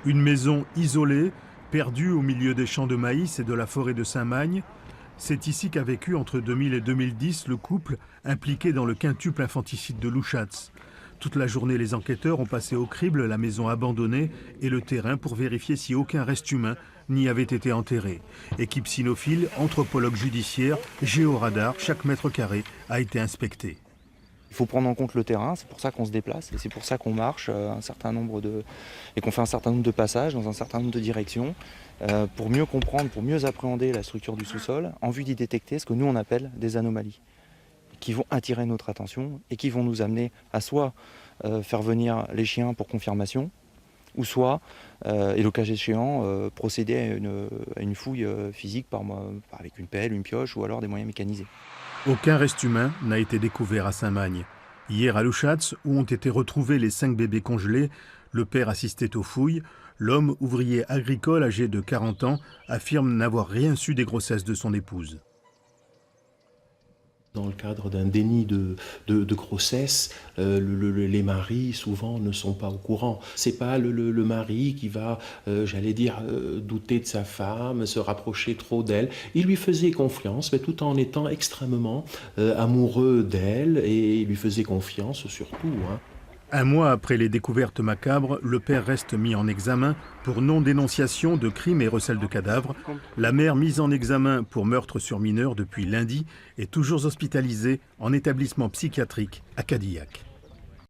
Une maison isolée, perdue au milieu des champs de maïs et de la forêt de Saint-Magne. C'est ici qu'a vécu entre 2000 et 2010 le couple impliqué dans le quintuple infanticide de Louchatz. Toute la journée, les enquêteurs ont passé au crible la maison abandonnée et le terrain pour vérifier si aucun reste humain n'y avait été enterré. Équipe cynophile, anthropologue judiciaire, géoradar, chaque mètre carré a été inspecté. Il faut prendre en compte le terrain, c'est pour ça qu'on se déplace et c'est pour ça qu'on marche et qu'on fait un certain nombre de passages dans un certain nombre de directions pour mieux comprendre, pour mieux appréhender la structure du sous-sol en vue d'y détecter ce que nous on appelle des anomalies qui vont attirer notre attention et qui vont nous amener à soit faire venir les chiens pour confirmation ou soit, et le cas échéant, procéder à une fouille physique avec une pelle, une pioche ou alors des moyens mécanisés. Aucun reste humain n'a été découvert à Saint-Magne. Hier à Louchatz, où ont été retrouvés les 5 bébés congelés, le père assistait aux fouilles. L'homme, ouvrier agricole âgé de 40 ans, affirme n'avoir rien su des grossesses de son épouse. Dans le cadre d'un déni de grossesse, les maris souvent ne sont pas au courant. C'est pas le mari qui va, douter de sa femme, se rapprocher trop d'elle. Il lui faisait confiance, mais tout en étant extrêmement amoureux d'elle, et il lui faisait confiance surtout. Un mois après les découvertes macabres, le père reste mis en examen pour non-dénonciation de crimes et recel de cadavres. La mère, mise en examen pour meurtre sur mineur depuis lundi, est toujours hospitalisée en établissement psychiatrique à Cadillac.